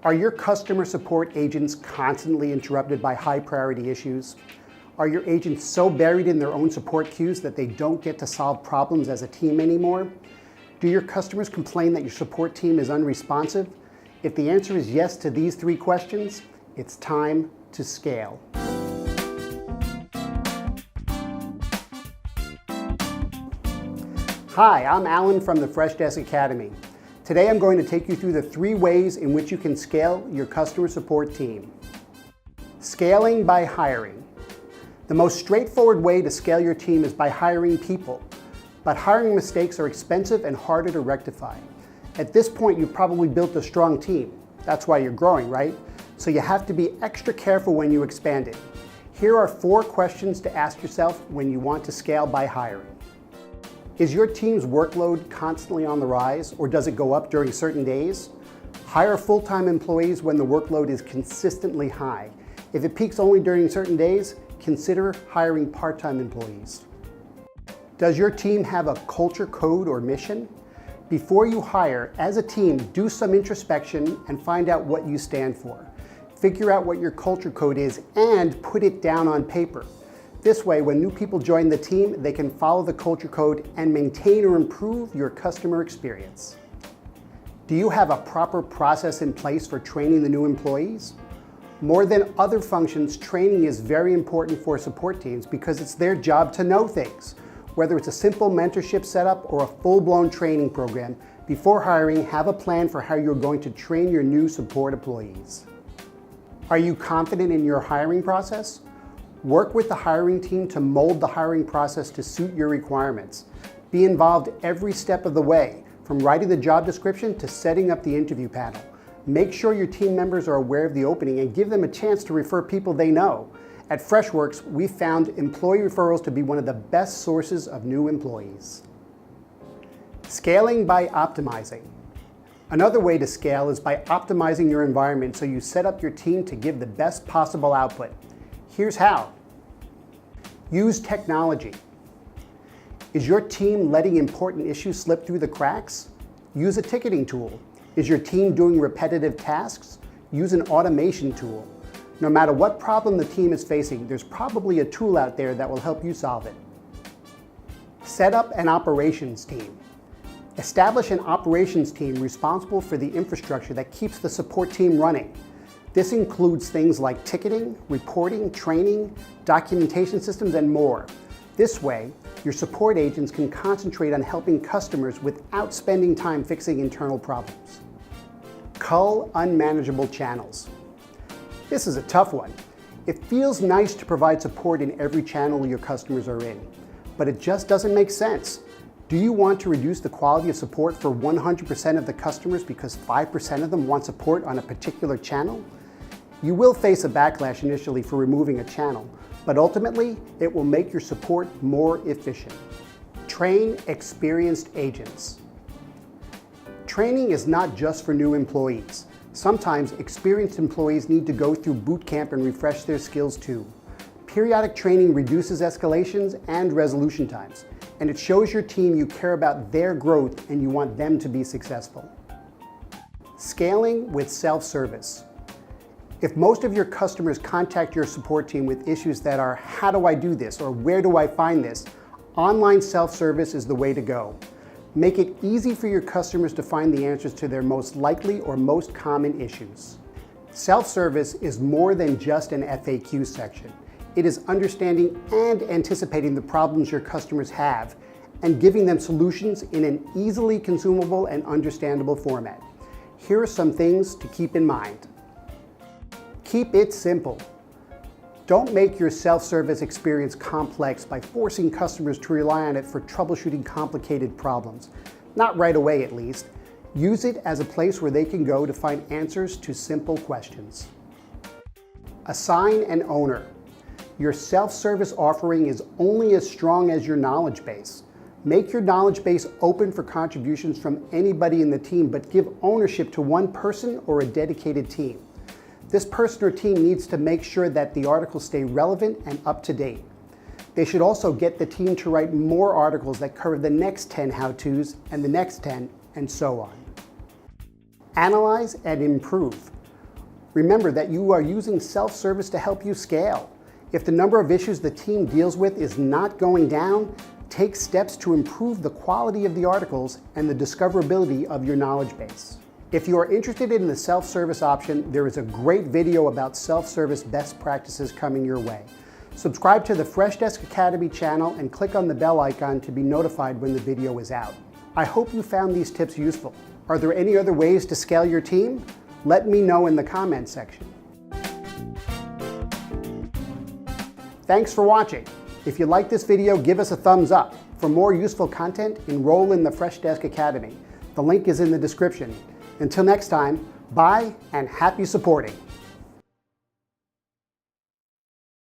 Are your customer support agents constantly interrupted by high priority issues? Are your agents so buried in their own support queues that they don't get to solve problems as a team anymore? Do your customers complain that your support team is unresponsive? If the answer is yes to these 3 questions, it's time to scale. Hi, I'm Alan from the Freshdesk Academy. Today I'm going to take you through the 3 ways in which you can scale your customer support team. Scaling by hiring. The most straightforward way to scale your team is by hiring people, but hiring mistakes are expensive and harder to rectify. At this point, you've probably built a strong team. That's why you're growing, right? So you have to be extra careful when you expand it. Here are 4 questions to ask yourself when you want to scale by hiring. Is your team's workload constantly on the rise, or does it go up during certain days? Hire full-time employees when the workload is consistently high. If it peaks only during certain days, consider hiring part-time employees. Does your team have a culture code or mission? Before you hire, as a team, do some introspection and find out what you stand for. Figure out what your culture code is and put it down on paper. This way, when new people join the team, they can follow the culture code and maintain or improve your customer experience. Do you have a proper process in place for training the new employees? More than other functions, training is very important for support teams because it's their job to know things. Whether it's a simple mentorship setup or a full-blown training program, before hiring, have a plan for how you're going to train your new support employees. Are you confident in your hiring process? Work with the hiring team to mold the hiring process to suit your requirements. Be involved every step of the way, from writing the job description to setting up the interview panel. Make sure your team members are aware of the opening and give them a chance to refer people they know. At Freshworks, we found employee referrals to be one of the best sources of new employees. Scaling by optimizing. Another way to scale is by optimizing your environment so you set up your team to give the best possible output. Here's how. Use technology. Is your team letting important issues slip through the cracks? Use a ticketing tool. Is your team doing repetitive tasks? Use an automation tool. No matter what problem the team is facing, there's probably a tool out there that will help you solve it. Set up an operations team. Establish an operations team responsible for the infrastructure that keeps the support team running. This includes things like ticketing, reporting, training, documentation systems, and more. This way, your support agents can concentrate on helping customers without spending time fixing internal problems. Cull unmanageable channels. This is a tough one. It feels nice to provide support in every channel your customers are in, but it just doesn't make sense. Do you want to reduce the quality of support for 100% of the customers because 5% of them want support on a particular channel? You will face a backlash initially for removing a channel, but ultimately, it will make your support more efficient. Train experienced agents. Training is not just for new employees. Sometimes experienced employees need to go through boot camp and refresh their skills too. Periodic training reduces escalations and resolution times, and it shows your team you care about their growth and you want them to be successful. Scaling with self-service. If most of your customers contact your support team with issues that are, how do I do this, or where do I find this, online self-service is the way to go. Make it easy for your customers to find the answers to their most likely or most common issues. Self-service is more than just an FAQ section. It is understanding and anticipating the problems your customers have and giving them solutions in an easily consumable and understandable format. Here are some things to keep in mind. Keep it simple. Don't make your self-service experience complex by forcing customers to rely on it for troubleshooting complicated problems. Not right away, at least. Use it as a place where they can go to find answers to simple questions. Assign an owner. Your self-service offering is only as strong as your knowledge base. Make your knowledge base open for contributions from anybody in the team, but give ownership to one person or a dedicated team. This person or team needs to make sure that the articles stay relevant and up to date. They should also get the team to write more articles that cover the next 10 how-tos and the next 10, and so on. Analyze and improve. Remember that you are using self-service to help you scale. If the number of issues the team deals with is not going down, take steps to improve the quality of the articles and the discoverability of your knowledge base. If you are interested in the self-service option, there is a great video about self-service best practices coming your way. Subscribe to the Freshdesk Academy channel and click on the bell icon to be notified when the video is out. I hope you found these tips useful. Are there any other ways to scale your team? Let me know in the comments section. Thanks for watching. If you like this video, give us a thumbs up. For more useful content, enroll in the Freshdesk Academy. The link is in the description. Until next time, bye and happy supporting.